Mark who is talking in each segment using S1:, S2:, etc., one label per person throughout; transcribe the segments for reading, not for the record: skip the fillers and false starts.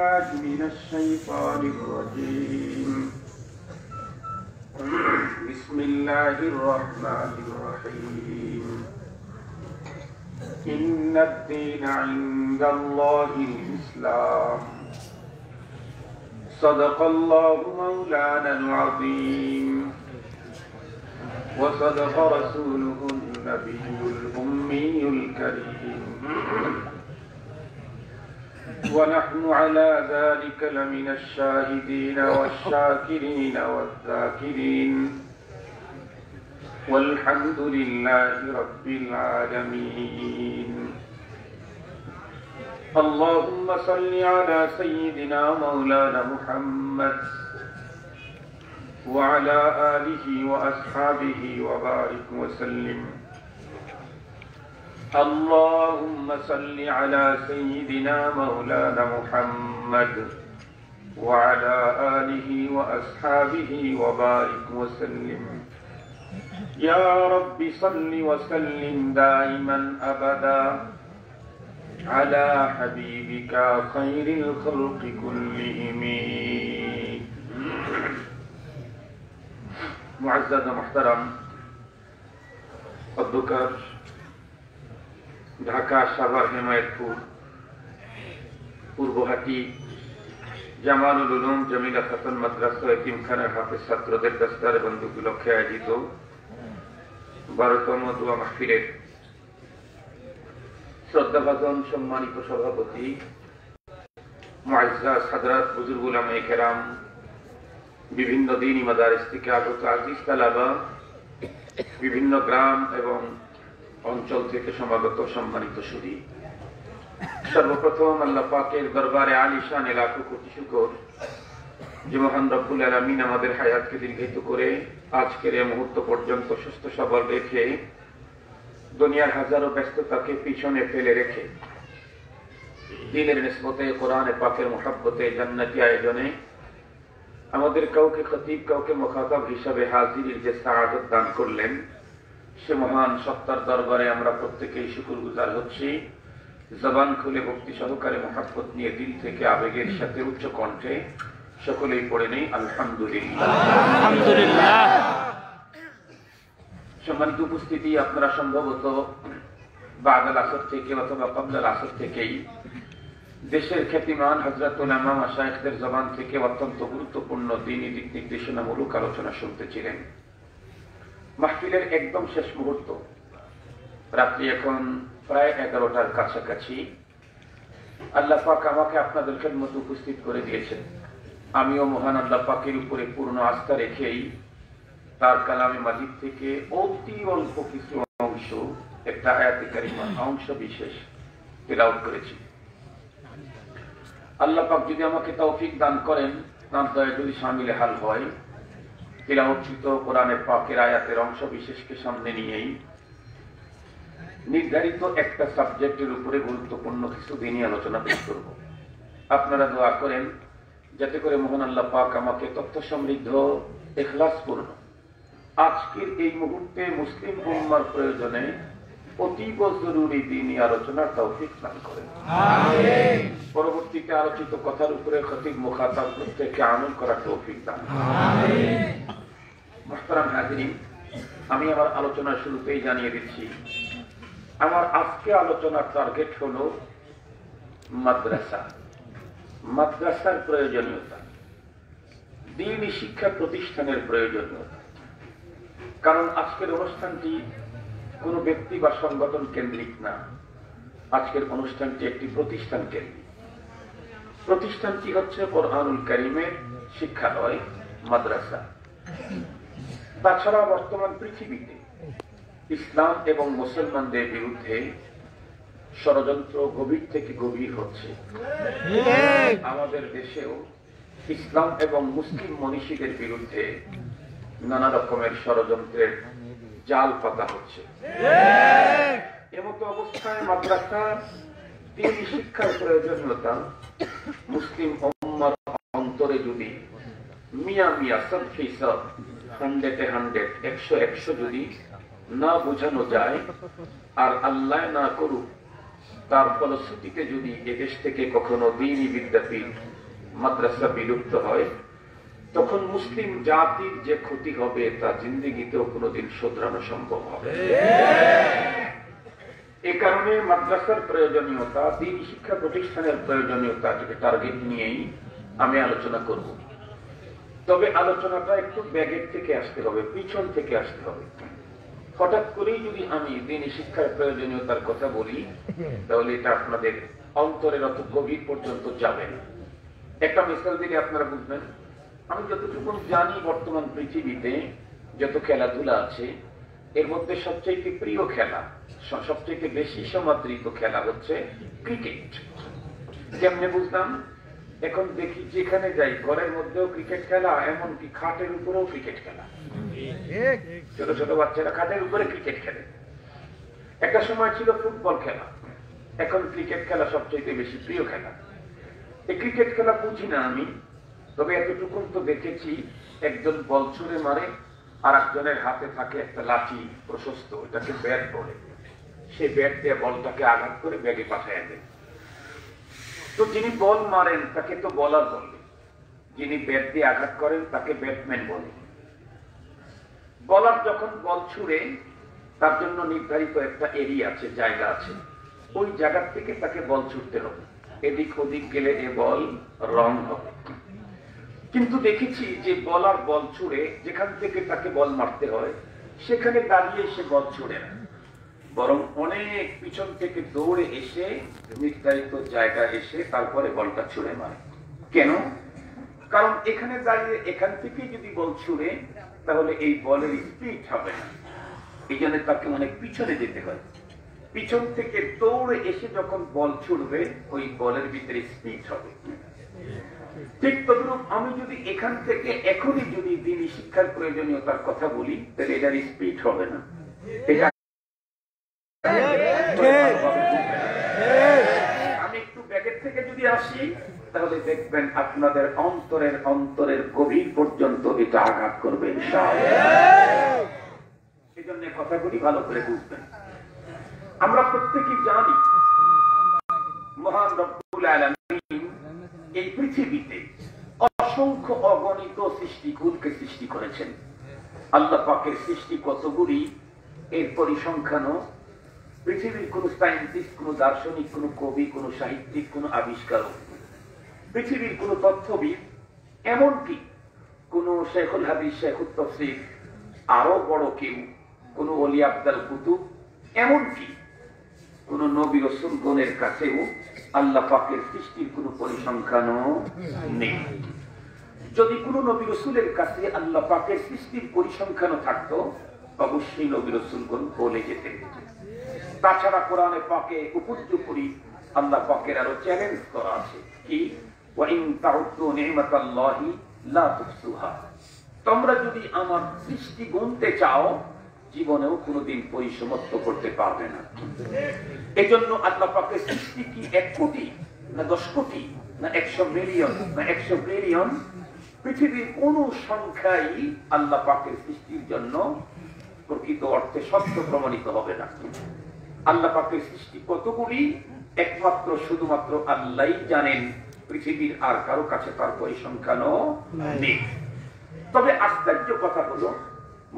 S1: بالله من الشيطان الرجيم بسم الله الرحمن الرحيم إن الدين عند الله الإسلام صدق الله مولانا العظيم وصدق رسوله النبي الأمي الكريم ونحن على ذلك لمن الشاهدين والشاكرين والذاكرين والحمد لله رب العالمين اللهم صل على سيدنا مولانا محمد وعلى آله وأصحابه وبارك وسلم اللهم صل على سيدنا مولانا محمد وعلى آله وأصحابه وبارك وسلم يا رب صل وسلم دائما أبدا على حبيبك خير الخلق كلهم معزز محترم অধ্যক্ষ ঢাকা সাভার হেমায়েতপুর পূর্বহাটি জামালুল উলুম জমিলা খাতুন মাদ্রাসা এতিমখানার হাফেজ ছাত্রদের দস্তারে বন্ধু উপলক্ষে আয়োজিত 12তম দোয়া মাহফিলের শ্রদ্ধাভাজন সম্মানিত সভাপতি মুআজ্জাজ হযরত বুজুর্গ উলামায়ে কেরাম, বিভিন্ন দ্বীনি মাদারিস থেকে আগত আজিজ তালাবা, বিভিন্ন গ্রাম এবং অঞ্চল থেকে সমাগত সম্মানিত সুধী, সর্বপ্রথম আল্লাহ পাকের দরবারে আলিশান লাখো কোটি শুকর যে মহান রব্বুল আলামিন আমাদের হায়াতকে দীর্ঘায়িত করে আজকের এই মুহূর্ত পর্যন্ত সুস্থ সবল রেখে দুনিয়ার হাজারো ব্যস্ততাকে পিছনে ফেলে রেখে দ্বীনের নিসবতে কোরআনে পাকের মুহাব্বতে জান্নাতি আয়োজনে আমাদের কাউকে খতিব কাউকে মুখাতাব হিসাবে হাজিরের যে সাআদত দান করলেন, সে মহান সত্তার দরবারে আমরা প্রত্যেকেই শুকরগুজার হচ্ছি। জবান খুলে ভক্তি সহকারে মুহাব্বত নিয়ে দিল থেকে আবেগের সাথে উচ্চ কণ্ঠে সকলেই পড়ে নেই আলহামদুলিল্লাহ। আলহামদুলিল্লাহ। সম্মানিত উপস্থিতি, আপনারা সম্ভবত বাদাল আসর থেকে অথবা ক্বাবলাল আসর থেকেই দেশের খ্যাতিমান হযরত উলামা মাশায়েখদের জবান থেকে অত্যন্ত গুরুত্বপূর্ণ দ্বীনি দিক নির্দেশনামূলক আলোচনা শুনতেছিলেন। মাহফিলের একদম শেষ মুহূর্ত, রাত্রি এখন প্রায় 11টার কাছাকাছি। আল্লাহ পাক আমাকে আপনাদের খেদমতে উপস্থিত করে দিয়েছেন। আমিও মহান আল্লাহ পাকের উপরে পূর্ণ আস্থা রেখেই তার কালামে মাজিদ থেকে অতি অল্প কিছু অংশ, একটা আয়াতে কারিমা অংশ বিশেষ তেলাওয়াত করেছি। আল্লাহ পাক যদি আমাকে তৌফিক দান করেন, তার দয়া যদি শামিলে হাল হয়, তিলাওয়াতকৃত কোরআনে পাকের আয়াতের অংশ বিশেষকে সামনে নিয়েই নির্ধারিত একটা সাবজেক্টের উপরে গুরুত্বপূর্ণ কিছু দিনই আলোচনা পেশ করব। আপনারা দোয়া করেন যাতে করে মহান আল্লাহ পাক আমাকে তথ্য সমৃদ্ধ, ইখলাসপূর্ণ আজকের এই মুহূর্তে মুসলিম উম্মার প্রয়োজনে অতীব জরুরি দিনই আলোচনার তৌফিক দান করেন। আমিন। পরবর্তীতে আলোচিত কথার উপরে খতিব মুখাতাব প্রত্যেককে আমল করার তৌফিক দান। আমিন। মুহতারাম হাজিরিন, আমি আমার আলোচনার শুরুতেই জানিয়ে দিচ্ছি, আমার আজকে আলোচনার টার্গেট হলো মাদ্রাসা, মাদ্রাসার প্রয়োজনীয়তা, দ্বীনি শিক্ষা প্রতিষ্ঠানের প্রয়োজনীয়তা। কারণ আজকের অনুষ্ঠানটি কোনো ব্যক্তি বা সংগঠন কেন্দ্রিক না, আজকের অনুষ্ঠানটি একটি প্রতিষ্ঠান কেন্দ্রিক। প্রতিষ্ঠানটি হচ্ছে কোরআনুল কারীমের শিক্ষালয়, মাদ্রাসা। তাছাড়া বর্তমান পৃথিবীতে ইসলাম এবং মুসলমানদের বিরুদ্ধে ষড়যন্ত্র গভীর থেকে গভীর হচ্ছে। আমাদের দেশেও ইসলাম এবং মুসলিম মনীষীদের বিরুদ্ধে নানা রকমের ষড়যন্ত্রের জাল পাতা হচ্ছে। এমতো অবস্থায় মাদ্রাসা দ্বীনি শিক্ষার প্রয়োজনীয়তা মুসলিম উম্মার অন্তরে যদি মিয়া মিয়া সব ফিসদ 100 100 যদি না বোঝানো যায়, আর আল্লাহ না করুক তার ফলশ্রুতিতে যদি এদেশ থেকে কখনো দ্বীনি বিদ্যাপীঠ মাদ্রাসা বিলুপ্ত হয়, তখন মুসলিম জাতির যে ক্ষতি হবে তা জিন্দেগিতেও কোনোদিন শোধরানো সম্ভব হবে। এ কারণে মাদ্রাসার প্রয়োজনীয়তা, দ্বীনি শিক্ষা প্রতিষ্ঠানের প্রয়োজনীয়তাকে টার্গেট নিয়েই আমি আলোচনা করব। তবে আলোচনাটা একটু ব্যাগের থেকে আসতে হবে, পিছন থেকে আসতে হবে। হঠাৎ করেই যদি আমি দ্বীনি শিক্ষার প্রয়োজনীয়তার কথা বলি, তাহলে এটা আপনাদের অন্তরের অত গভীর পর্যন্ত যাবে না। একটা মিসাল দিলে আপনারা বুঝবেন। আমি যতটুকু জানি, বর্তমান পৃথিবীতে যত খেলাধুলা আছে, এর মধ্যে সবচেয়ে প্রিয় খেলা, সবচেয়ে বেশি সমাদৃত খেলা হচ্ছে ক্রিকেট। কেমনে বুঝলাম? এখন দেখি যেখানে যাই, ঘরের মধ্যেও ক্রিকেট খেলা, এমনকি খাটের উপরেও ক্রিকেট খেলা। ছোট ছোট বাচ্চারা খাটের উপরে ক্রিকেট খেলে। একটা সময় ছিল ফুটবল খেলা, এখন ক্রিকেট খেলা সবচেয়ে বেশি প্রিয় খেলা। এই ক্রিকেট খেলা বুঝি না আমি, তবে এতটুকু তো দেখেছি, একজন বল ছুঁড়ে মারে, আর একজনের হাতে থাকে একটা লাঠি প্রশস্ত, এটাকে ব্যাট বলে। সে ব্যাট দিয়ে বলটাকে আঘাত করে ব্যাগে পাঠায় দেয়। তো যিনি বল মারেন তাকে তো বলার বলে, যিনি ব্যাট দিয়ে আঘাত করেন তাকে ব্যাটম্যান বলে। বলার যখন বল ছুঁড়ে, তার জন্য নির্ধারিত একটা এরিয়া আছে, জায়গা আছে, ওই জায়গা থেকে তাকে বল ছুটতে হবে। এদিক ওদিক গেলে এ বল রং হবে। কিন্তু দেখেছি যে বলার বল ছুঁড়ে যেখান থেকে তাকে বল মারতে হয়, সেখানে দাঁড়িয়ে সে বল ছুঁড়ে না, বরং অনেক পিছন থেকে দৌড়ে এসে নির্ধারিত জায়গা এসে তারপরে বলটা ছুঁড়ে মারে। কেন? কারণ এখানে দাঁড়িয়ে এখান থেকে যদি বল ছুঁড়ে, তাহলে এই বলের স্পিড হবে না, এই জন্য তাকে অনেক পিছনে যেতে হয়। পিছন থেকে দৌড়ে এসে যখন বল ছুড়বে, ওই বলের ভিতরে স্পিড হবে। ঠিক তদ্রূপ আমি যদি এখান থেকে এখনই যদি দ্বীনি শিক্ষার প্রয়োজনীয়তার কথা বলি, তাহলে এটার স্পিড হবে না। আমি একটু ব্যাগের থেকে যদি আসি, তাহলে দেখবেন আপনাদের অন্তরের গভীর পর্যন্ত এটা আঘাত করবে। এই জন্য কথাগুলি ভালো করে বুঝবেন। আমরা প্রত্যেকেই জানি, মহান রব্বুল আলামিন এই পৃথিবীতে অসংখ্য অগণিত সৃষ্টিকুলকে সৃষ্টি করেছেন। আল্লাহ পাকের সৃষ্টি কতগুলি, এর পরিসংখ্যানও পৃথিবীর কোন সায়েন্টিস্ট, কোন দার্শনিক, কোন কবি, কোন সাহিত্যিক, কোন আবিষ্কারক, পৃথিবীর কোন তথ্যবিদ, এমনকি কোন শেখুল হাদিস, শেখুল তাফসীর, আরো বড় কেউ, কোন ওলি আব্দাল কুতুব, এমনকি কোন নবী রাসূলগণের কাছেও আল্লাহ পাকের সৃষ্টির কোন পরিসংখ্যানও নেই। যদি কোন নবী রাসূলের কাছে আল্লাহ পাকের সৃষ্টির পরিসংখ্যানও থাকতো, অবশ্যই নবী রাসূলগণ বলে যেতেন। তাছাড়া কোরআনে পাকে উপর্যুপরি আল্লাহ পাকের আরো চ্যালেঞ্জ করা আছে, কি ওয়া ইন তাউদ্দু নি'মাতাল্লাহি লা তুহসুহা, তোমরা যদি আমার সৃষ্টি গুনতে চাও, জীবনেও কোনোদিন পরিসমাপ্ত করতে পারবে না। এজন্য আল্লাহ পাকের সৃষ্টি কি 1 কোটি না 10 কোটি না 100 মিলিয়ন না 100 বিলিয়ন, পৃথিবীর কোন সংখ্যাই আল্লাহ পাকের সৃষ্টির জন্য প্রকৃত অর্থে সত্য প্রমাণিত হবে না। আল্লাহ পাকের সৃষ্টি কতগুলি, একমাত্র শুধুমাত্র আল্লাহই জানেন, পৃথিবীর আর কারো কাছে তার পরিসংখ্যানও নেই। তবে আশ্চর্য কথা হলো,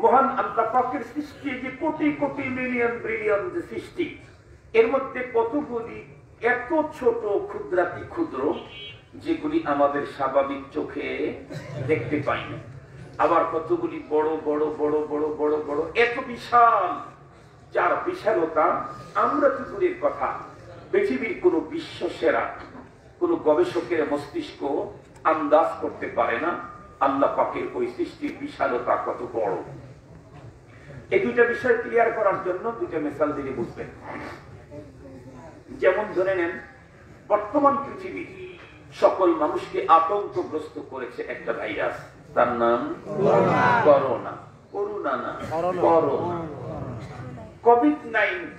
S1: মহান আল্লাহ পাকের সৃষ্টি যে কোটি কোটি মিলিয়ন বিলিয়ন যে সৃষ্টি, এর মধ্যে কতগুলি এত ছোট ক্ষুদ্রাতি ক্ষুদ্র, যেগুলি আমাদের স্বাভাবিক চোখে দেখতে পাই না। আবার কতগুলি বড় বড় বড় বড় বড় বড়, এত বিশাল, যার বিশালতা আমরা তো দূরের কথা, পৃথিবীর কোন বিশ্ব সেরা কোন গবেষকের মস্তিষ্ক আন্দাজ করতে পারে না আল্লাহ পাকের ওই সৃষ্টির বিশালতা কত বড়। এই দুইটা বিষয় ক্লিয়ার করার জন্য দুইটা মিসাল দিয়ে বুঝবেন। যেমন ধরে নেন, বর্তমান পৃথিবী সকল মানুষকে আতঙ্কগ্রস্ত করেছে একটা ভাইরাস, তার নাম করোনা। করোনা না, করোনা, কোভিড-19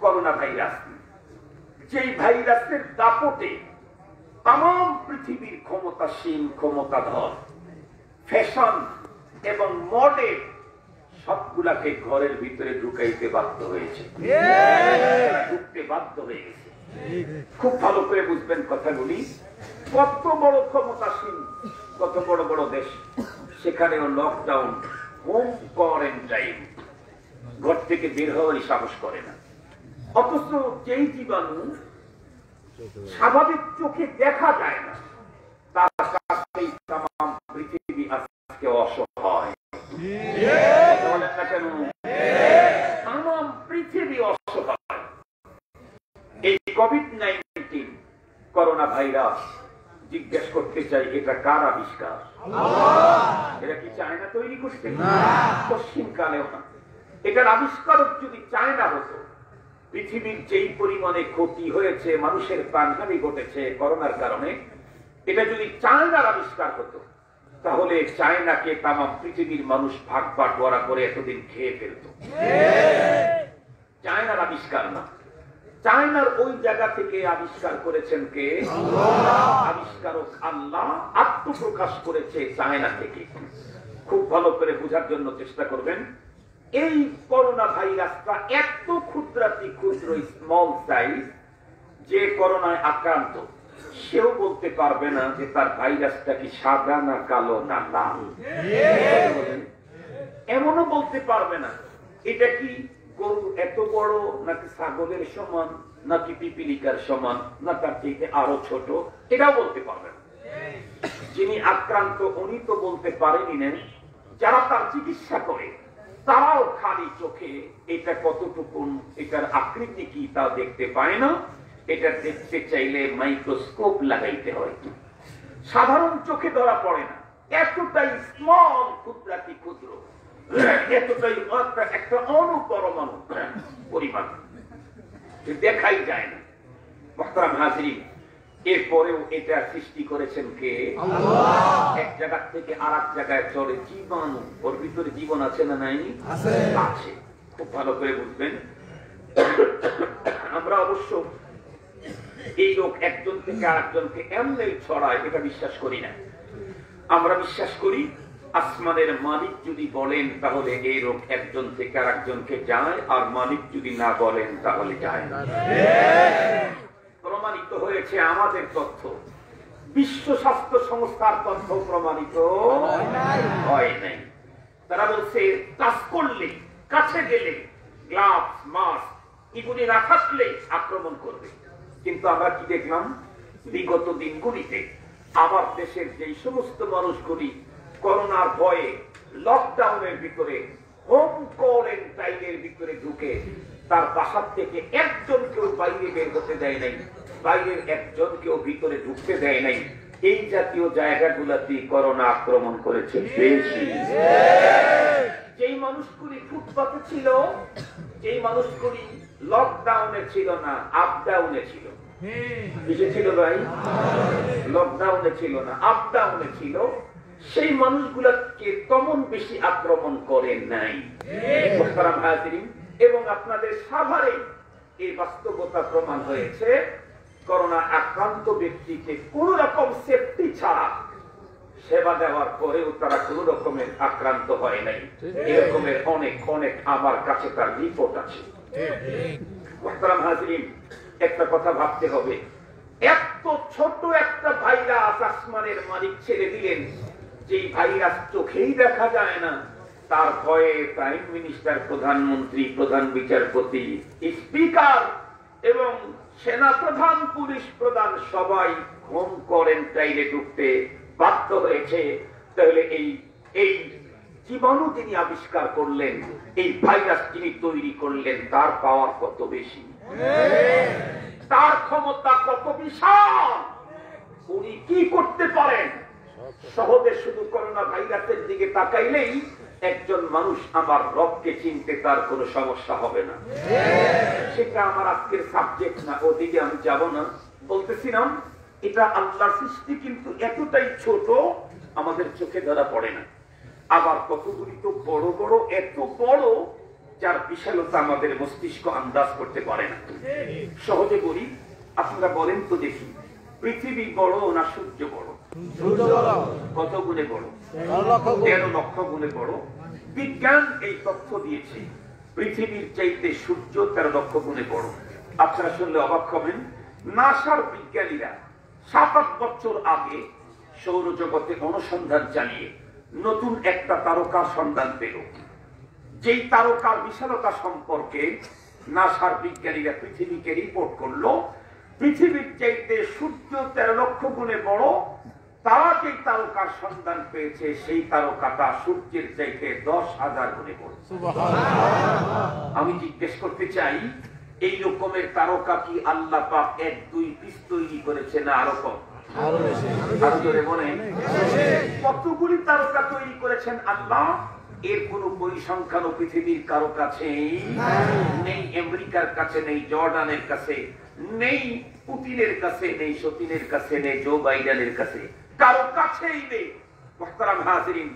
S1: করোনা ভাইরাস। যেই ভাইরাসের দাপটে তাম পৃথিবীর ক্ষমতাসীন, ক্ষমতাধর, ফ্যাশন এবং মডেল সবগুলাকে ঘরের ভিতরে ঢুকাইতে বাধ্য হয়েছে, ঢুকতে বাধ্য হয়ে গেছে। খুব ভালো করে বুঝবেন কথাগুলি। কত বড় ক্ষমতাসীন, কত বড় বড় দেশ, সেখানেও লকডাউন, হোম কোয়ারেন্টাইন, ঘর থেকে বের হওয়ারই সাহস করে না। অথচ যেই জীবাণু স্বাভাবিক চোখে দেখা যায় না, তার কাছেই তামাম পৃথিবী আজকে অসহায়। তামাম পৃথিবী অসহায়। এই কোভিড-19 করোনা ভাইরাস, জিজ্ঞেস করতে চাই, এটা কার আবিষ্কার? এটা কি চায়না তৈরি করছে? পশ্চিমকালেও না। এটার আবিষ্কারক যদি চায়না হতো, পৃথিবীর যেই পরিমাণে ক্ষতি হয়েছে, মানুষের প্রাণহানি ঘটেছে করোনার কারণে, এটা যদি চায়নার আবিষ্কার হতো, তাহলে চায়নাকে তামাম পৃথিবীর মানুষ ভাগ বাটোয়ারা করে এতদিন খেয়ে ফেলত। চায়নার আবিষ্কার না, চায়নার ওই জায়গা থেকে আবিষ্কার করেছেন কে? আবিষ্কারক আল্লাহ আত্মপ্রকাশ করেছে চায়না থেকে। খুব ভালো করে বোঝার জন্য চেষ্টা করবেন। এই করোনা ভাইরাসটা এত ক্ষুদ্রাতি ক্ষুদ্র, স্মল সাইজ, যে করোনায় আক্রান্ত সেও বলতে পারবে না যে তার ভাইরাসটা কি সাদা না কালো না লাল। এমনও বলতে পারবে না এটা কি গরু এত বড় নাকি ছাগলের সমান নাকি পিপিলিকার সমান না তার থেকে আরো ছোট, এটাও বলতে পারবে না। যিনি আক্রান্ত উনি তো বলতে পারেনি না, যারা তার চিকিৎসা করে তারাও খালি চোখে এটা কতটুকু, এটার আকৃতি কি তা দেখতে পায় না। এটা দেখতে চাইলে মাইক্রোস্কোপ লাগাইতে হয়, সাধারণ চোখে ধরা পড়ে না। এতটাই স্মল, ক্ষুদ্রাতি ক্ষুদ্র, এতটাই একটা অণুপরমাণু পরিমাণ, দেখাই যায় না। মুহতারাম হাজিরিন, এরপরেও এটা সৃষ্টি করেছেন কে? এক জায়গা থেকে আর এক জায়গায় চলে জীবাণু। ওর ভিতরে জীবন আছে না নাই? আছে। খুব ভালো করে বুঝবেন। আমরা অবশ্য এই রোগ একজন থেকে আরেকজনকে এমনি ছড়ায় এটা বিশ্বাস করি না। আমরা বিশ্বাস করি আসমানের মালিক যদি বলেন তাহলে এই রোগ একজন থেকে আরেকজনকে যায়, আর মালিক যদি না বলেন তাহলে যায় না। প্রমাণিত হয়েছে আমাদের তথ্য, বিশ্ব স্বাস্থ্য সংস্থার তথ্য প্রমাণিত হয় নাই। তারা বলছে কাজ করলে, কাছে গেলে গ্লাভস, মাস্ক এগুলি না থাকলে আক্রমণ করবে। কিন্তু আমরা কি দেখলাম বিগত দিনগুলিতে? আবার দেশের যে সমস্ত মানুষগুলি করোনার ভয়ে লকডাউনের ভিতরে, হোম কোয়ারেন্টাইনের ভিতরে ঢুকে তার বাসার থেকে একজনকেও বাইরে বের হতে দেয় নাই, বাইরের একজনকেও ভিতরে ঢুকতে দেয় নাই, এই জাতীয় জায়গাগুলোতে করোনা আক্রমণ করেছে বেশি। যেই মানুষগুলি ফুটপাতে ছিল, যেই মানুষগুলি লকডাউনে ছিল না, আপডাউনে ছিল। কিসে ছিল ভাই? লকডাউনে ছিল না, আপডাউনে ছিল। সেই মানুষগুলোকে তেমন বেশি আক্রমণ করে নাই। মুহতারাম হাজিরিন, এবং আপনাদের সাভারে এই বাস্তবতা প্রমাণ হয়েছে। করোনা আক্রান্ত ব্যক্তিকে কোন রকম সেফটি ছাড়া সেবা দেওয়ার পরেও তারা কোন রকমের আক্রান্ত হয় নাই। এরকমের অনেক অনেক আমার কাছে তার রিপোর্ট আছে। মুহতারাম হাজিরিন, একটা কথা ভাবতে হবে, এত ছোট একটা ভাইরাস আসমানের মালিক ছেড়ে দিলেন, যেই ভাইরাস চোখেই দেখা যায় না, তার ভয়ে প্রাইম মিনিস্টার, প্রধানমন্ত্রী, প্রধান বিচারপতি, স্পিকার এবং সেনা প্রধান, পুলিশ প্রধান সবাই হোম কোয়ারেন্টাইনে ঢুকতে বাধ্য হয়েছে। তাহলে এই জীবাণু যিনি আবিষ্কার করলেন, এই ভাইরাস যিনি তৈরি করলেন, তার পাওয়ার কত বেশি, তার ক্ষমতা কত বিশাল, উনি কি করতে পারেন। সহজে শুধু করোনা ভাইরাসের দিকে তাকাইলেই একজন মানুষ আমার রবকে চিনতে তার কোনো সমস্যা হবে না। সেটা আমার আজকের সাবজেক্ট না, ওদিকে আমি যাব না। বলতেছিলাম এটা আল্লাহর সৃষ্টি, কিন্তু এতটাই ছোট আমাদের চোখে ধরা পড়ে না। আবার কতগুলি তো বড় বড়, এত বড় যার বিশালতা আমাদের মস্তিষ্ক আন্দাজ করতে পারে না। সহজে বলি, আপনারা বলেন তো দেখি, পৃথিবী বড় না সূর্য বড়? কত গুণে বড়? 13 লক্ষ গুণে বড়। বিজ্ঞান এই তথ্য দিয়েছে পৃথিবীর চাইতে সূর্য 13 লক্ষ গুণে বড়। আপনারা শুনলে অবাক হবেন। নাসার বিজ্ঞানীরা 7-8 বছর আগে সৌরজগতে অনুসন্ধান চালিয়ে নতুন একটা তারকার সন্ধান পেল। যেই তারকার বিশালতা সম্পর্কে নাসার বিজ্ঞানীরা পৃথিবীকে রিপোর্ট করলো পৃথিবীর চাইতে সূর্য 13 লক্ষ গুণে বড়। তারা যেই তারকার সন্ধান পেয়েছে সেই তারকাটা সূর্যের চাইতে 10,000 গুণে বড়। আমি জিজ্ঞেস করতে চাই, এই রকমের তারকা কি আল্লাহ পাক 1-2 পিস তৈরি করেছে না আরো কম? আরো জোরে বলেন, কতগুলি তারকা তৈরি করেছেন আল্লাহ? এর কোন পরিসংখ্যান পৃথিবীর কারো কাছে নেই। আমেরিকার কাছে নেই, জর্ডানের কাছে নেই, পুতিনের কাছে নেই, সতীনের কাছে নেই, জো বাইডেনের কাছে কারো কাছেই নেই। মুহতারাম হাজিরিন,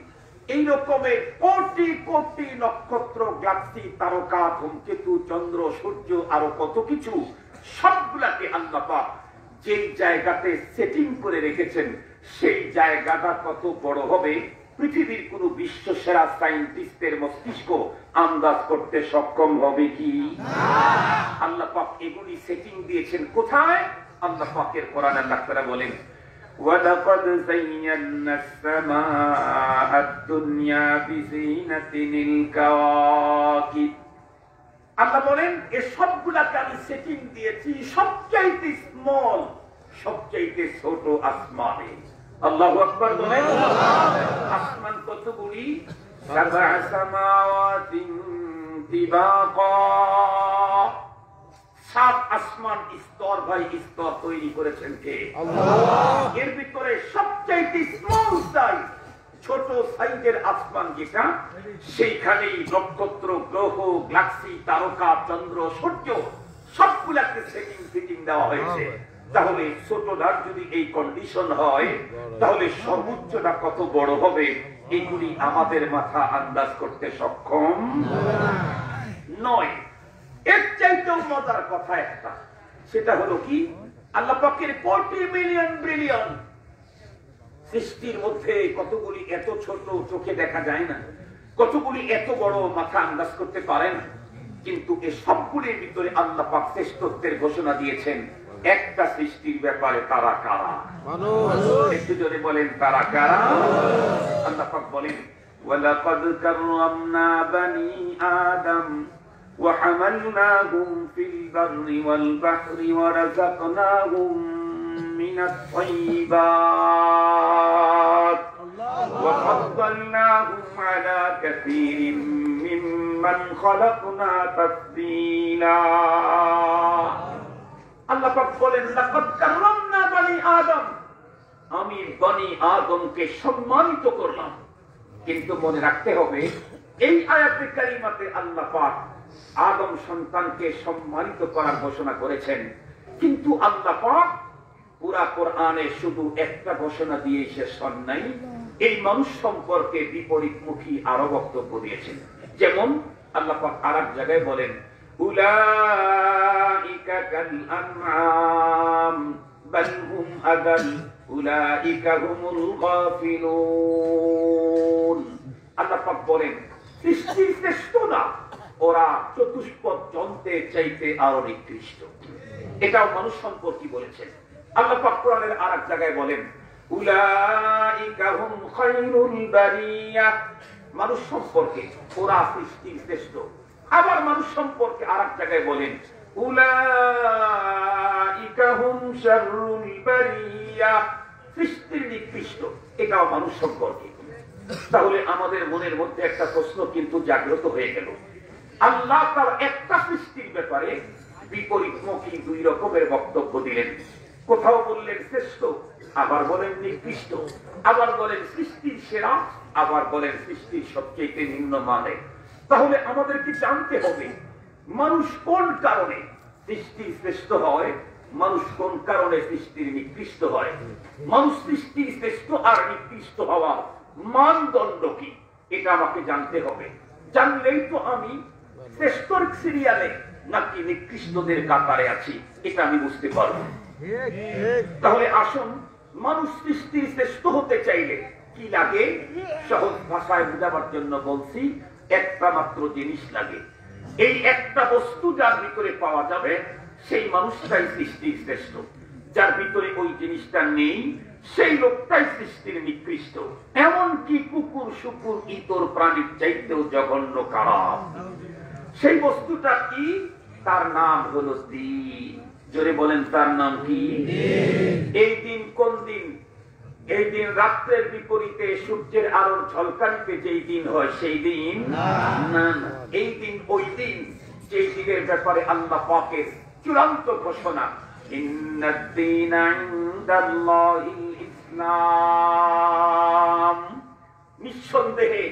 S1: এই রকমের কোটি কোটি নক্ষত্র, গ্যালাক্সি, তারকা, ধূমকেতু, চন্দ্র, সূর্য, আরো কত কিছু, সবগুলাকে আল্লাহ পাক যেই জায়গাতে সেটিং করে রেখেছেন সেই জায়গাটা কত বড় হবে পৃথিবীর কোন বিশ্ব সেরা সায়েন্টিস্টের মস্তিষ্ক আন্দাজ করতে সক্ষম হবে কি? আল্লাহ পাক এগুলি সেটিং দিয়েছেন কোথায়? আল্লাহ পাকের কোরআনে আল্লাহ তাআলা বলেন, وَلَقَدْ زَيَّنَّا السَّمَاءَ الدُّنْيَا بِزِينَةٍ الْكَوَاكِبِ। আল্লাহ বলেন এই সবগুলাকে আমি সেটিং দিয়েছি সবচাইতে স্মল, সবচাইতে ছোট আসমানে। আল্লাহু আকবার বলেন। আসমান কতগুলি? 7 সামাওয়াতিন তিবাকা। 7 আসমান স্তর বাই স্তর তৈরি করেছেন কে? আল্লাহ। এর ভিতরে সবচাইতে স্মল সাইজ, ছোট সাইজের আসমান যেটা, সেইখানেই নক্ষত্র, গ্রহ, গ্যালাক্সি, তারকা, চন্দ্র, সূর্য সবগুলাকে সেটিং ফিটিং দেওয়া হয়েছে। তাহলে ছোটটার যদি এই কন্ডিশন হয় তাহলে সর্বোচ্চটা কত বড় হবে এগুলি আমাদের মাথা আন্দাজ করতে সক্ষম নয়। এর চাইতেও মজার কথা একটা, সেটা হলো কি, আল্লাহ পাকের 40 মিলিয়ন বিলিয়ন সৃষ্টির মধ্যে কতগুলি এত ছোট চোখে দেখা যায় না, কতগুলি এত বড় মাথা আন্দাজ করতে পারে না। কিন্তু এই সবগুলির ভিতরে আল্লাহ পাক শ্রেষ্ঠত্বের ঘোষণা দিয়েছেন একটা সৃষ্টির ব্যাপারে। তারা কারা? একটু জোরে বলেন, তারা কারা? আল্লাহ পাক বলেন, ওয়ালাকাদ কাররামনা বানি আদম ওয়া হামালনাহুম ফিল বাররি ওয়াল বাহরি ওয়া রাযাকনাহুম মিনাত তাইয়্যিবাত ওয়া ফাদ্দালনাহুম আলা কাসীরিন মিম্মান খালাকনা তাফদীলা। আল্লাহ পাক বলেন, লাকাদ কাররামনা বানি আদম, আমি বনি আদমকে সম্মানিত করলাম। কিন্তু মনে রাখতে হবে এই আয়াতে কারিমাতে আল্লাহ পাক আদম সন্তানকে সম্মানিত করার ঘোষণা করেছেন, কিন্তু আল্লাহ পাক পুরা কোরআনে শুধু একটা ঘোষণা দিয়ে শেষ হন নাই, এই মানুষ সম্পর্কে বিপরীতমুখী আরো বক্তব্য দিয়েছেন। যেমন আল্লাহ পাক আরেক জায়গায় বলেন, উলাইকা কাল আনআম বাল হুম আদাল উলাইকা হুমুল গাফিলুন। আল্লাহ পাক বলেন সৃষ্টির শ্রেষ্ঠরা, ওরা চতুষ্পদ জন্তুর চাইতে আরো নিকৃষ্ট। এটাও মানুষ সম্পর্কে বলেছেন। আল্লাহ পাক কোরআনের আরেক জায়গায় বলেন, উলাইকা হুম খায়রুল বারিয়া, মানুষ সম্পর্কে ওরা সৃষ্টির শ্রেষ্ঠ। আবার মানুষ সম্পর্কে আরেক জায়গায় বলেন, উলাইকা হুম শাররুল বারিয়া, সৃষ্টির নিকৃষ্ট। এটাও মানুষ সম্পর্কে। তাহলে আমাদের মনের মধ্যে একটা প্রশ্ন কিন্তু জাগ্রত হয়ে গেল, আল্লাহ তার একটা সৃষ্টির ব্যাপারে বিপরীতমুখী 2 রকমের বক্তব্য দিলেন। কোথাও বললেন শ্রেষ্ঠ, আবার বলেন নিকৃষ্ট, আবার বলেন সৃষ্টির সেরা, আবার বলেন সৃষ্টির সবচেয়ে নিম্ন মানের। তাহলে আমাদেরকে জানতে হবে মানুষ কোন কারণে সৃষ্টির শ্রেষ্ঠ হয়, মানুষ কোন কারণে সৃষ্টির নিকৃষ্ট হয়, মানুষ সৃষ্টির শ্রেষ্ঠ আর নিকৃষ্ট হওয়া মানদণ্ড কি, এটা আমাকে জানতে হবে। জানলেই তো আমি শ্রেষ্ঠর সিরিয়ালে নাকি নিকৃষ্টদের কাতারে আছি এটা আমি বুঝতে পারবো। তাহলে আসুন, মানুষ সৃষ্টির শ্রেষ্ঠ হতে চাইলে কি লাগে? সহজ ভাষায় বোঝাবার জন্য বলছি, একটা মাত্র জিনিস লাগে। এই একটা বস্তু যার ভিতরে পাওয়া যাবে, সেই মানুষটাই সৃষ্টির শ্রেষ্ঠ। যার ভিতরে ওই জিনিসটা নেই, সেই লোকটাই সৃষ্টির নিকৃষ্ট। এমনকি কুকুর শুকুর ইতর প্রাণীর চাইতেও জঘন্য খারাপ। সেই বস্তুটা কি? তার নাম হলো দিন। জোরে বলেন, তার নাম কি? এই দিন কোন দিন? এই দিন রাত্রের বিপরীতে সূর্যের আলোর ঝলকানিতে যেই দিন হয় সেই দিন না, না। এই দিন ওই দিন যেই দিনের ব্যাপারে আল্লাহ পাকের চূড়ান্ত ঘোষণা, ইন্নাদ-দীনা ইনদাল্লাহিল ইসলাম। নিঃসন্দেহে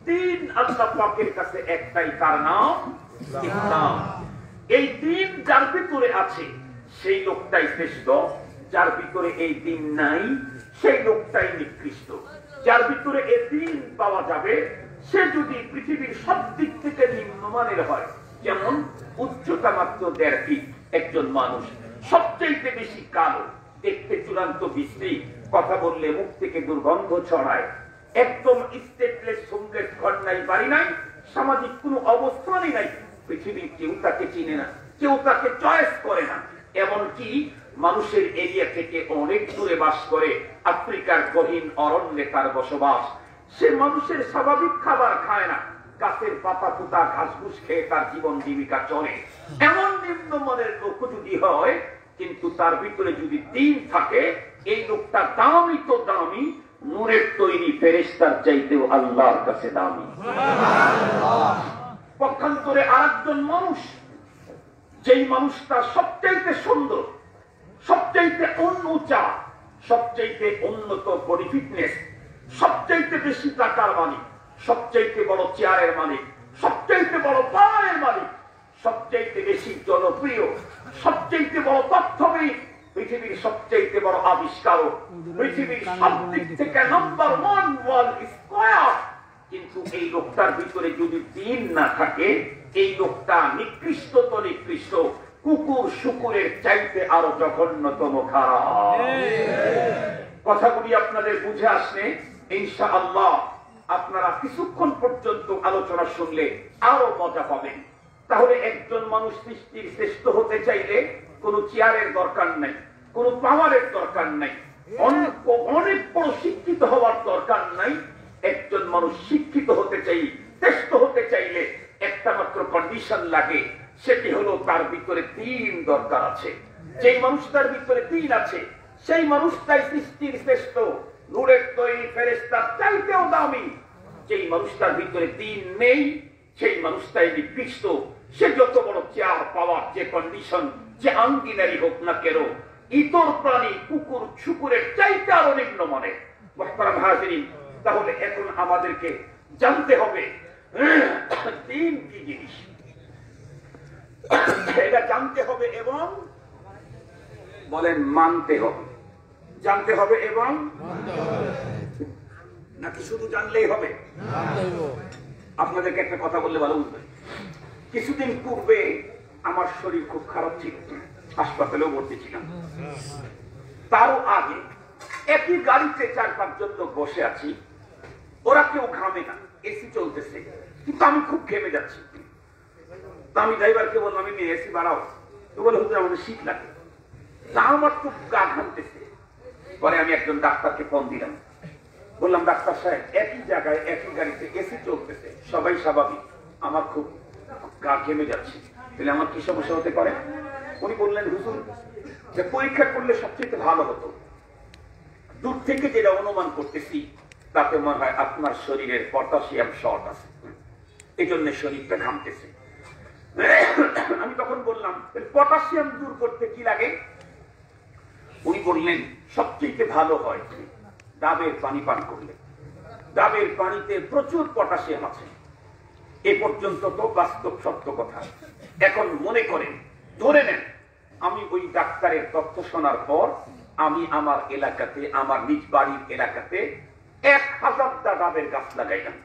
S1: দিন আল্লাহ পাকের কাছে একটাই, তার নাম ইসলাম। এই দিন যার ভিতরে আছে সেই লোকটাই শ্রেষ্ঠ। যার ভিতরে এই দিন নাই, সেই লোকটাই নিকৃষ্ট। যার ভিতরে এই দিন পাওয়া যাবে, সে যদি পৃথিবীর সব দিক থেকে নিম্নমানের হয়, যেমন উচ্চতা মাত্র 1.5 ফিট একজন মানুষ, সবচেয়ে বেশি কালো, দেখতে চূড়ান্ত বিশ্রী, কথা বললে মুখ থেকে দুর্গন্ধ ছড়ায়, একদম স্টেটলেস হোমলেস, ঘর নাই বাড়ি নাই, সামাজিক কোনো অবস্থানই নাই, পৃথিবীর কেউ তাকে চিনে না, কেউ তাকে চয়েস করে না। এমনকি মানুষের এরিয়া থেকে অনেক দূরে বাস করে, আফ্রিকার গহীন অরণ্যে তার বসবাস। সে মানুষের স্বাভাবিক খাবার খায় না, গাছের পাতা পুতা ঘাস ঘুষ খেয়ে তার জীবন জীবিকা চলে। এমন নিম্নমানের লোক যদি হয়, কিন্তু তার ভিতরে যদি দিন থাকে, এই লোকটা দামি তো দামি, নূরের তৈরি ফেরেশতার চাইতেও আল্লাহর কাছে দামি। পক্ষান্তরে আরেকজন মানুষ, যেই মানুষটা সবচাইতে সুন্দর, সবচাইতে উঁচা, সবচাইতে উন্নত বডি ফিটনেস, সবচাইতে বেশি টাকার মালিক, সবচাইতে বড় চেয়ারের মালিক, সবচাইতে বড় পাওয়ারের মালিক, সবচাইতে বেশি জনপ্রিয়, সবচাইতে বড় তথ্যবিদ, পৃথিবীর সবচাইতে বড় আবিষ্কারক, পৃথিবীর সব দিক থেকে নাম্বার 1 ওয়ার্ল্ড স্কয়ার, কিন্তু এই লোকটার ভিতরে যদি দিন না থাকে, এই লোকটা নিকৃষ্ট তো নিকৃষ্ট, কুকুর শুকুরের চাইতে আরো জঘন্যতম খারাপ। কথাগুলি আপনাদের বুঝে আসলে ইনশাআল্লাহ আপনারা কিছুক্ষণ পর্যন্ত আলোচনা শুনলে আরো মজা পাবেন। তাহলে একজন মানুষ সৃষ্টির শ্রেষ্ঠ হতে চাইলে কোনো চেয়ারের দরকার নাই, কোনো পাওয়ারের দরকার নাই, অনেক বড় শিক্ষিত হওয়ার দরকার নাই। একজন মানুষ শিক্ষিত হতে চাই, শ্রেষ্ঠ হতে চাইলে একটা মাত্র কন্ডিশন লাগে, সেটি হলো তার ভিতরে দিন দরকার আছে। যেই মানুষটার ভিতরে দিন আছে, সেই মানুষটাই সৃষ্টির শ্রেষ্ঠ, নূরের তৈরি ফেরেশতার চাইতেও দামি। যেই মানুষটার ভিতরে দিন নেই, সেই মানুষটাই নিকৃষ্ট। সে যত বড় চেয়ার পাওয়ার, যে কন্ডিশন, যে আঙ্গিনারি হোক না কেন, ইতর প্রাণী কুকুর শুকুরের চাইতে আরো নিম্নমানের। মুহতারাম হাজিরিন, তাহলে এখন আমাদেরকে জানতে হবে দিন কি জিনিস, এটা জানতে হবে এবং বলেন মানতে হবে। জানতে হবে এবং নাকি শুধু জানলেই হবে? আপনাদেরকে একটা কথা বললে ভালো বুঝবেন। কিছুদিন পূর্বে আমার শরীর খুব খারাপ ছিল, হাসপাতালেও ভর্তি ছিলাম। তারও আগে একই গাড়িতে 4-5 জন লোক বসে আছি, ওরা কেউ ঘামে না, এসি চলতেছে, কিন্তু আমি খুব ঘেমে যাচ্ছি। তা আমি ড্রাইভারকে বললাম, আমি এসি বাড়াও। তো বলে, হুজুর আমাদের শীত লাগে। তা আমার খুব গা ঘামতেছে। পরে আমি একজন ডাক্তারকে ফোন দিলাম, বললাম, ডাক্তার সাহেব, একই জায়গায় একই গাড়িতে এসি চলতেছে, সবাই স্বাভাবিক, আমার খুব গা ঘেমে যাচ্ছে, তাহলে আমার কি সমস্যা হতে পারে? উনি বললেন, হুজুর, যে পরীক্ষা করলে সবচেয়ে ভালো হতো। দূর থেকে যেটা অনুমান করতেছি, তাতে মনে হয় আপনার শরীরের পটাশিয়াম শর্ট আছে, এই জন্য শরীরটা ঘামতেছে। আমি তখন বললাম, পটাশিয়াম দূর করতে কি লাগে? উনি বললেন, সবচেয়ে ভালো হয় ডাবের পানি পান করলে। ডাবের পানিতে প্রচুর পটাশিয়াম আছে। এ পর্যন্ত তো বাস্তব সত্য কথা। এখন মনে করেন, ধরে নেন আমি ওই ডাক্তারের তথ্য শোনার পর আমি আমার এলাকাতে, আমার নিজ বাড়ির এলাকাতে 1000টা ডাবের গাছ লাগাইলাম।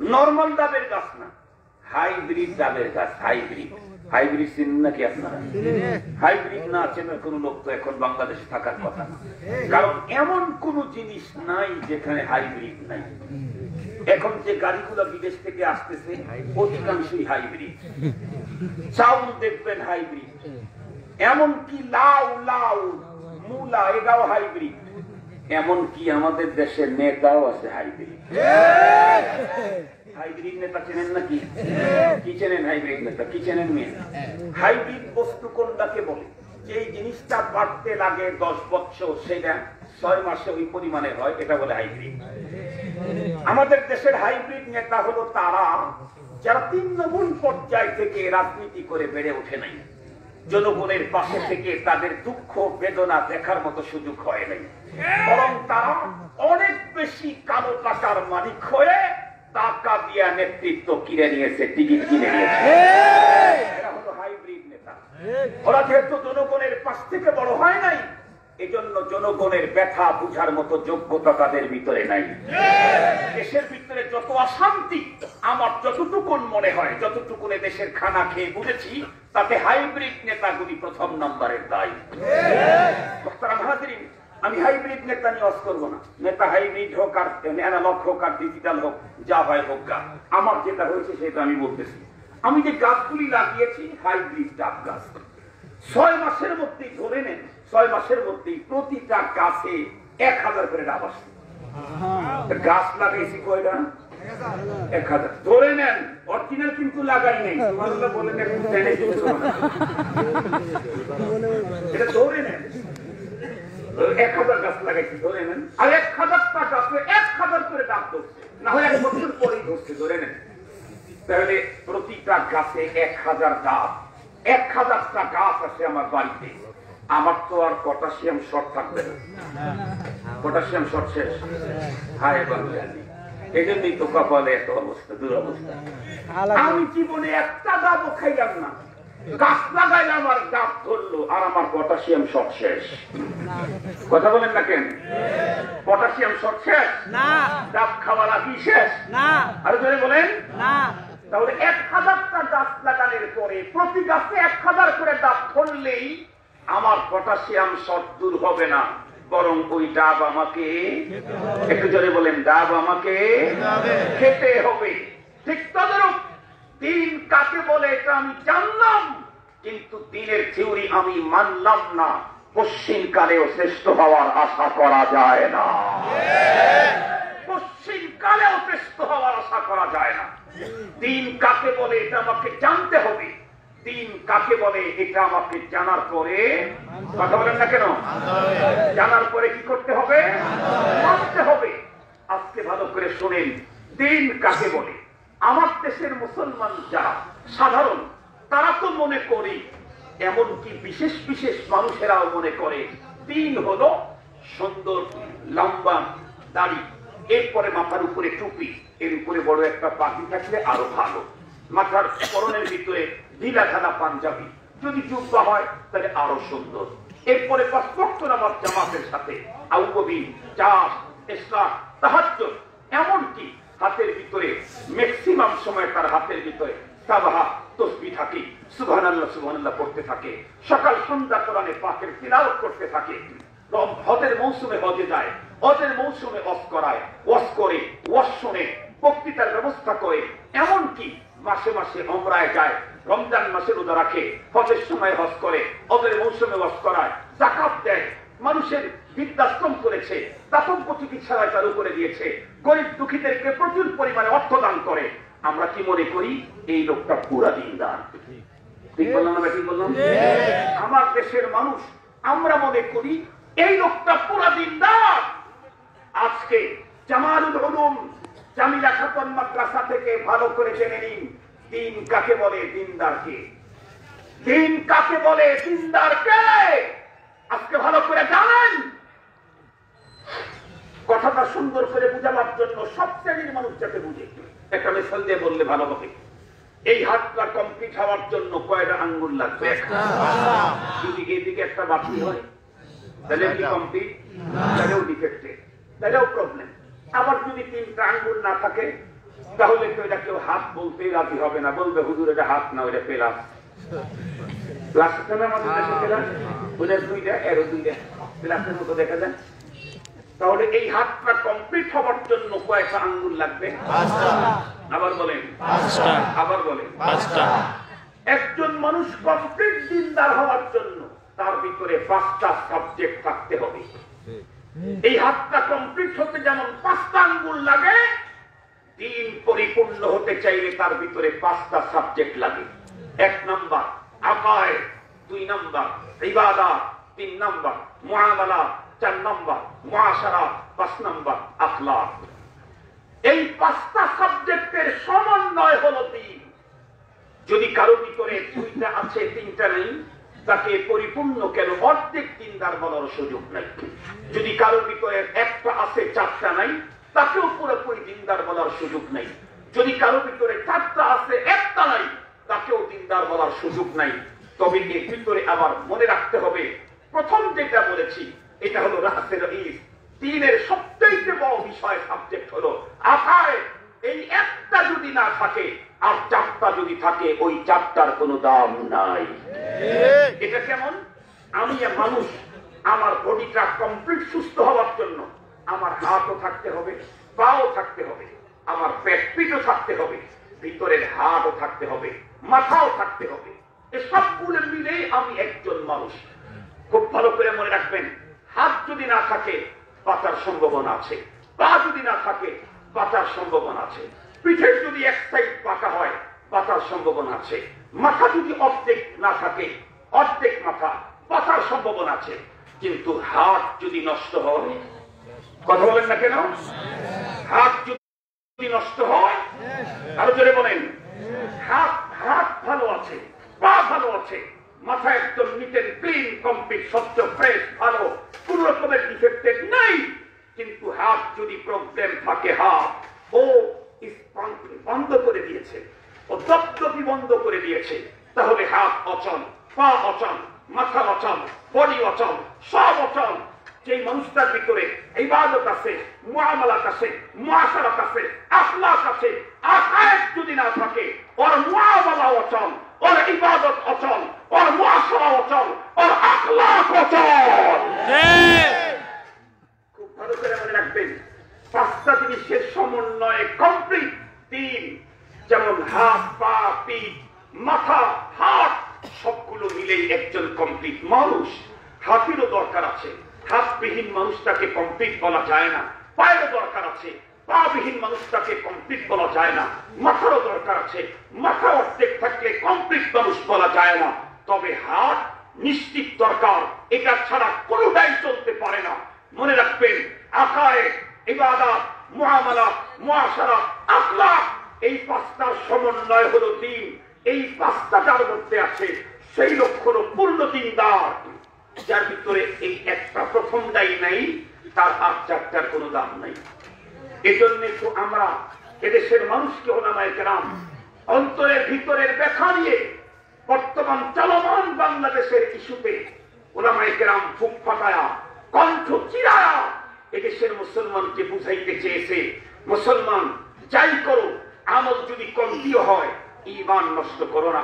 S1: নর্মাল ডাবের গাছ না, হাইব্রিড ডাবের গাছ, হাইব্রিড। হাইব্রিড চিনেন নাকি আপনারা? হাইব্রিড না চেনার কোন লোক তো এখন বাংলাদেশে থাকার কথা না, কারণ এমন কোন জিনিস নাই যেখানে হাইব্রিড নাই। এখন যে গাড়িগুলো বিদেশ থেকে আসতেছে অধিকাংশই হাইব্রিড। চাউল দেখবেন হাইব্রিড, এমনকি লাউ লাউ মূলা এটাও হাইব্রিড, এমনকি আমাদের দেশের নেতাও আছে হাইব্রিড। হাইব্রিড নেতা চেনেন নাকি? কি চেনেন হাইব্রিড নেতা? কি চেনেন? হাইব্রিড বস্তু কোনটাকে বলে? যে জিনিসটা বাড়তে লাগে 10 বছর, সেটা 6 মাসে ওই পরিমাণে হয়, এটা বলে হাইব্রিড। আমাদের দেশের হাইব্রিড নেতা হলো তারা যারা তৃণমূল পর্যায় থেকে রাজনীতি করে বেড়ে ওঠে নাই, জনগণের পাশে থেকে তাদের দুঃখ বেদনা দেখার মতো সুযোগ হয় নাই, বরং তারা অনেক বেশি কালো টাকার মালিক হয়ে টাকা দিয়া নেতৃত্ব কিনে নিয়েছে, টিকিট কিনে নিয়েছে। এরা হলো হাইব্রিড নেতা। ওরা যেহেতু জনগণের পাশ থেকে বড় হয় নাই, এজন্য জনগণের ব্যথা বুঝার মতো যোগ্যতা তাদের ভিতরে নাই। দেশের ভিতরে যত অশান্তি আমার যতটুকুন মনে হয়, যতটুকুনে দেশের খানা খেয়ে বুঝেছি, তাতে হাইব্রিড নেতাগুলি প্রথম নম্বরের দায়ী। আমি হাইব্রিড নেতা নিয়ে ওয়াজ করবো না। নেতা হাইব্রিড হোক আর অ্যানালগ হোক আর ডিজিটাল হোক, যা হয় হোক গা, আমার যেটা হয়েছে সেটা আমি বলতেছি। আমি যে গাছগুলি লাগিয়েছি হাইব্রিড ডাব গাছ। 6 মাসের মধ্যেই ধরে নেন, 6 মাসের মধ্যেই প্রতিটা গাছে 1000 করে ডাব আসে। গাছ লাগাইছি কয়টা? 1000। ধরে নেন, অরিজিনাল কিন্তু লাগাই নাই। তোমরা বলেন একটু টেনে দিতে হবে না, এটা ধরে নেন। 1000 গাছ লাগাইছি, ধরে নেন। আর 1000টা গাছে 1000 করে ডাব ধরছে, না হয় 1 বছর পরেই ধরছে, ধরে নেন। তাহলে প্রতিটা গাছে 1000 ডাব, 1000টা গাছ আছে আমার বাড়িতে। আমার তো আর পটাশিয়াম শর্ট থাকবে না, পটাশিয়াম শর্ট শেষ। হায় বাংলাদেশ, এই জন্যই তো কপালে এত অবস্থা, দুরবস্থা। আমি জীবনে একটা ডাবও খাইলাম না, গাছ লাগাইলাম আর ডাব ধরলো, আর আমার পটাশিয়াম শর্ট শেষ। কথা বলেন না কেন? পটাশিয়াম শর্ট শেষ না, ডাব খাওয়া লাগি শেষ না, আরো জোরে বলেন না। তাহলে 1000টা গাছ লাগানোর পরে প্রতি গাছে 1000 করে ডাব ধরলেই আমার পটাশিয়াম শর্ট দূর হবে না, বরং ওই ডাব আমাকে, একটু জোরে বলেন, ডাব আমাকে খেতে হবে। ঠিক তদরূপ দিন কাকে বলে এটা আমি জানলাম, কিন্তু দিনের থিওরি আমি মানলাম না। পশ্চিমকালেও শ্রেষ্ঠ হওয়ার আশা করা যায় না, পশ্চিমকালেও শ্রেষ্ঠ হওয়ার আশা করা যায় না। দিন কাকে বলে এটা আমাকে জানতে হবে, দিন কাকে বলে এটা আমাকে জানার পরে, কথা বলেন না কেন, জানার পরে কি করতে হবে? মানতে হবে। আজকে ভালো করে শুনেন, দিন কাকে বলে। আমার দেশের মুসলমান যারা সাধারণ, তারা তো মনে করে, এমনকি বিশেষ বিশেষ মানুষেরাও মনে করে, দিন হলো সুন্দর লম্বা দাড়ি, এরপরে মাথার উপরে টুপি, এর উপরে বড় একটা পাখি থাকলে আরো ভালো, মাথার পরনের ভিতরে ঢিলা ঢালা পাঞ্জাবি, যদি জুব্বা হয় তাহলে আরো সুন্দর, এরপরে 5 ওয়াক্ত নামাজ জামাতের সাথে, আউবি, চাষ, ইসলাম, তাহাজ্জুদ, এমনকি হাতের ভিতরে ম্যাক্সিমাম সময় তার হাতের ভিতরে সাবাহা তসবিহ থাকে, সুবহানাল্লাহ সুবহানাল্লাহ পড়তে থাকে, সকাল সন্ধ্যা কোরআনে পাকের তিলাওয়াত করতে থাকে। হজের মৌসুমে হজে যায়, হজের মৌসুমে ওয়াজ করায়, ওয়াজ করে, ওয়াজ শুনে, বক্তৃতার ব্যবস্থা করে, এমনকি মাসে মাসে উমরায় যায়, রমজান মাসে রোজা রাখে, হজের সময় হজ করে, হজের মৌসুমে ওয়াজ করায়, যাকাত দেয়, মানুষের বৃদ্ধাশ্রম করেছে, দাতব্য চিকিৎসালয় চালু করে দিয়েছে, গরিব দুঃখীদেরকে প্রচুর পরিমাণে অর্থ দান করে। আমরা কি মনে করি? এই লোকটা পুরা দিনদার। ঠিক বললাম না? ঠিক বললাম? আমার দেশের মানুষ আমরা মনে করি এই লোকটা পুরা দিনদার। আজকে জামালুল উলুম জামিলা খাতুন মাদ্রাসা থেকে ভালো করে জেনে নিন, দিন কাকে বলে, দিনদারকে। দিন কাকে বলে, দিনদারকে আজকে ভালো করে জানেন। কথাটা সুন্দর করে বুঝাবার জন্য সব শ্রেণীর মানুষ যাতে বুঝে একটা মিসাল দিয়ে বললে ভালো হবে। এই হাতটা কমপ্লিট হওয়ার জন্য কয়টা আঙ্গুল লাগবে? যদি এদিকে একটা বাকি হয় তাহলে কি কমপ্লিট? তাহলেও ডিফেক্টেড, তাহলেও প্রবলেম। আবার যদি 3টা আঙ্গুল না থাকে তাহলে তো এটা কেউ হাত বলতেই রাজি হবে না, বলবে হুজুর এটা হাত না, ওইটা পেলাস। প্লাস আছে না আমাদের দেশে পেলাস, ওইটা দুইটা এরো দুইটা প্লাসের মতো দেখা যায়। তাহলে এই হাতটা কমপ্লিট হওয়ার জন্য কয়েকটা আঙ্গুল লাগবে? আবার বলেন, আবার বলেন। একজন মানুষ কমপ্লিট দিনদার হওয়ার জন্য তার ভিতরে 5টা সাবজেক্ট থাকতে হবে। এই হাতটা কমপ্লিট হতে যেমন 5টা আঙ্গুল লাগে, দিন পরিপূর্ণ হতে চাইলে তার ভিতরে 5টা সাবজেক্ট লাগে। 1 নাম্বার আকায়েদ, 2 নাম্বার ইবাদত, 3 নাম্বার মুআমালাত, 4 নাম্বার মুআশারাত, 5 নাম্বার আখলাক। এই 5টা সাবজেক্টের সমন্বয় হলো দিন। যদি কারো ভিতরে 2টা আছে 3টা নেই, তাকে পরিপূর্ণ কেন অর্ধেক দিনদার বলার সুযোগ নাই। যদি কারো ভিতরে 1টা আছে 4টা নাই, তাকেও পুরোপুরি দিনদার বলার সুযোগ নাই। যদি কারো ভিতরে 4টা আছে 1টা নাই, তাকেও দিনদার বলার সুযোগ নাই। তবে এর ভিতরে আবার মনে রাখতে হবে, প্রথম যেটা বলেছি এটা হলো রাসের ইস, দিনের সবচেয়ে বড় বিষয় সাবজেক্ট হলো আকায়েদ। এই একটা যদি না থাকে আর 4টা যদি থাকে, ওই 4টার কোনো দাম নাই। এটা কেমন? আমি মানুষ, আমার বডিটা কমপ্লিট সুস্থ হওয়ার জন্য আমার হাতও থাকতে হবে, পাও থাকতে হবে, আমার পেট পিঠও থাকতে হবে, ভিতরের হাড়ও থাকতে হবে, মাথাও থাকতে হবে। এই সবগুলো মিলেই আমি একজন মানুষ। খুব ভালো করে মনে রাখবেন, হাত যদি না থাকে বাঁচার সম্ভাবনা আছে, পা যদি না থাকে বাঁচার সম্ভাবনা আছে, পিঠের যদি এক সাইড পাকা হয় বাঁচার সম্ভাবনা আছে, মাথা যদি অর্ধেক না থাকে, অর্ধেক মাথা বাঁচার সম্ভাবনা আছে। কিন্তু হাত যদি নষ্ট হয়, কথা বলেন না কেন? হাত যদি নষ্ট হয়, আরো জোরে বলেন, হাত ভালো আছে, পা ভালো আছে, মাথা একদম নিট এন্ড ক্লিন, কমপ্লিট, স্বচ্ছ, ফ্রেশ, ভালো, কোন রকমের ডিফেক্টেড নাই, কিন্তু হাত যদি প্রবলেম থাকে, হাত ও বন্ধ করে দিয়েছে, ও দপদপি বন্ধ করে দিয়েছে, তাহলে হাত অচল, পা অচল, মাথা অচল, বডি অচল, সব অচল। যে মানুষটার ভিতরে ইবাদত আছে, মুআমালাত আছে, মুআশারাত আছে, আখলাক আছে, আকায়েদ যদি না থাকে, ওর মুআমালা অচল, ওর ইবাদত অচল, ওর মুআশারা অচল, ওর আখলাক অচল। খুব ভালো করে মনে রাখবেন, 5টা জিনিসের সমন্বয়ে কমপ্লিট দিন। যেমন হাত, পা, পিঠ, মাথা, হাত সবগুলো মিলেই একজন কমপ্লিট মানুষ। হাতেরও দরকার আছে, হাতবিহীন মানুষটাকে কমপ্লিট বলা যায় না। পায়েরও দরকার আছে, পাবিহীন মানুষটাকে কমপ্লিট বলা যায় না। মাথারও দরকার আছে, মাথা অর্ধেক থাকলে কমপ্লিট মানুষ বলা যায় না। তবে হাত নিশ্চিত দরকার, এটা ছাড়া কোনোটাই চলতে পারে না। মনে রাখবেন, আকায়েদ, ইবাদত, মুআমালাত, মুআশারাত, আখলাক, এই 5টার সমন্বয় হলো দিন। এই 5টার মধ্যে আছে সেই লক্ষণ পূর্ণ দিনদার, যার ভিতরে এই একটা প্রথমটাই নাই, তার আর 4টার কোনো দাম নাই। এজন্য তো আমরা এদেশের মানুষকে ওলামায়ে কেরাম অন্তরের ভিতরের ব্যথা নিয়ে বর্তমান চলমান বাংলাদেশের ইস্যুতে ওলামায়ে কেরাম বুক ফাটায়া, কণ্ঠ চিরায়া এদেশের মুসলমানকে বুঝাইতে চেয়েছে, মুসলমান যাই করো, আমল যদি কমতিও হয়, ঈমান নষ্ট করো না,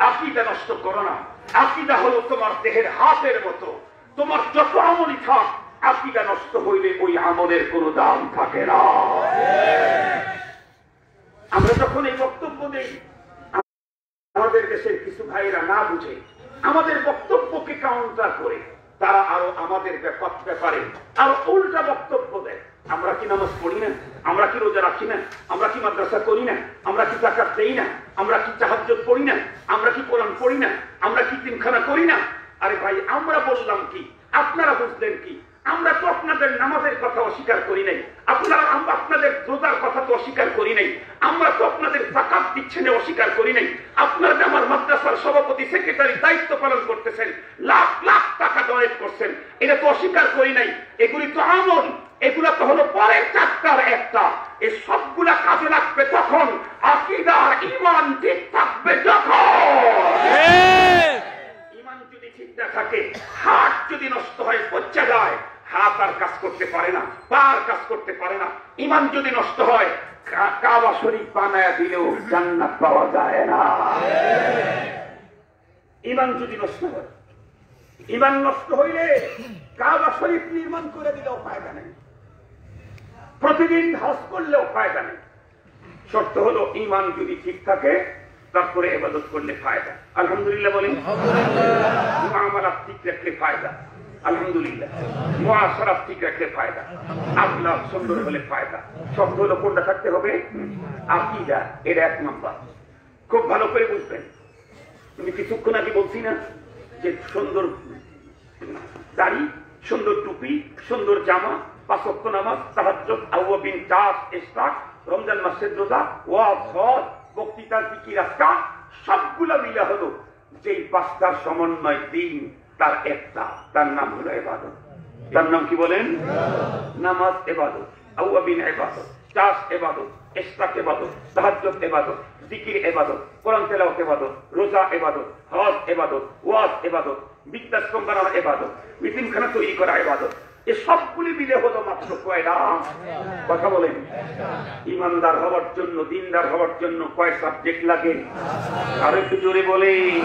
S1: আকীদা নষ্ট করো না। আকীদা হলো তোমার দেহের হাতের মতো, তোমার যত আমলই থাক, আকীদা নষ্ট হইলে ওই আমলের কোনো দাম থাকে না। আমরা যখন এই বক্তব্য দেই, আমাদের দেশের কিছু ভাইরা না বুঝে আমাদের বক্তব্যকে কাউন্টার করে তারা আরো আমাদের ব্যাপারে আরো উল্টা বক্তব্য দেয়। আমরা কি নামাজ পড়ি না, আমরা কি রোজা রাখি না, আমরা কি মাদ্রাসা করি না, আমরা কি যাকাত দেই না, আমরা কি তাহাজ্জুদ পড়ি না, আমরা কি কোরআন পড়ি না, আমরা কি তিনখানা করি না। আরে ভাই, আমরা বললাম কি, আপনারা বুঝলেন কি? আমরা তো আপনাদের নামাজের কথা অস্বীকার করি নাই, আপনাদের রোজার কথা তো অস্বীকার করি নাই, আমরা তো আপনাদের যাকাত দিচ্ছেন অস্বীকার করি নাই। আপনারা আমার মাদ্রাসার সভাপতি, সেক্রেটারি দায়িত্ব পালন করতেছেন, লাখ লাখ টাকা ডোনেট করছেন, এটা তো অস্বীকার করি নাই। এগুলি তো আমল, এগুলা তো হলো পরের 4টার একটা। এই সবগুলা কাজে লাগবে তখন, আকীদা ঈমান ঠিক থাকবে যখন। ঈমান যদি ঠিক না থাকে, হাত যদি নষ্ট হয়, পচে যায়,
S2: হাত আর কাজ করতে পারে না, পা আর কাজ করতে পারে না। ইমান যদি নষ্ট হয়, কাবা শরীফ বানায়া দিলেও জান্নাত পাওয়া যায় না। ইমান যদি নষ্ট হয়, ইমান নষ্ট হইলে কাবা শরীফ নির্মাণ করে দিলেও ফায়দা নেই, প্রতিদিন হজ করলেও ফায়দা নেই। শর্ত হলো ইমান যদি ঠিক থাকে, তারপরে ইবাদত করলে ফায়দা। আলহামদুলিল্লাহ বলেন। মুআমালাত ঠিক রাখলে ফায়দা, আলহামদুলিল্লাহ। মুআশারাত ঠিক রাখলে ফায়দা, আখলাক সুন্দর হলে ফায়দা। শর্ত হলো কোনটা থাকতে হবে? আকীদা। এটা এক নাম্বার। খুব ভালো করে বুঝবেন। তুমি কিছুক্ষণ আগে বলছি না যে সুন্দর দাড়ি, সুন্দর টুপি, সুন্দর জামা, 5 ওয়াক্ত নামাজ, তাহাজ্জুদ, আওয়াবিন, চাষ, ইসরাক, রমজান মাসের রোজা, ওয়াজ, হজ, বক্তৃতা, জিকির, আজকার, সবগুলা মিলা হলো যেই 5টার সমন্বয় দিন, তার একটা, তার নাম হলো ইবাদত। তার নাম কি বলেন? নামাজ ইবাদত, আওয়াবিন ইবাদত, চাষ ইবাদত, ইসরাক ইবাদত, তাহাজ্জুদ ইবাদত, জিকির ইবাদত, কোরআন তেলাওয়াত ইবাদত, রোজা ইবাদত, হজ ইবাদত, ওয়াজ ইবাদত, বৃদ্ধাশ্রম বানানো ইবাদত, মিটিমখানা তৈরি করা ইবাদত। এই সবগুলি মিলে হলো মাত্র কয়টা? কথা বলেন। ইমানদার হওয়ার জন্য, দিনদার হওয়ার জন্য কয় সাবজেক্ট লাগে? আরো একটু জোরে বলেন।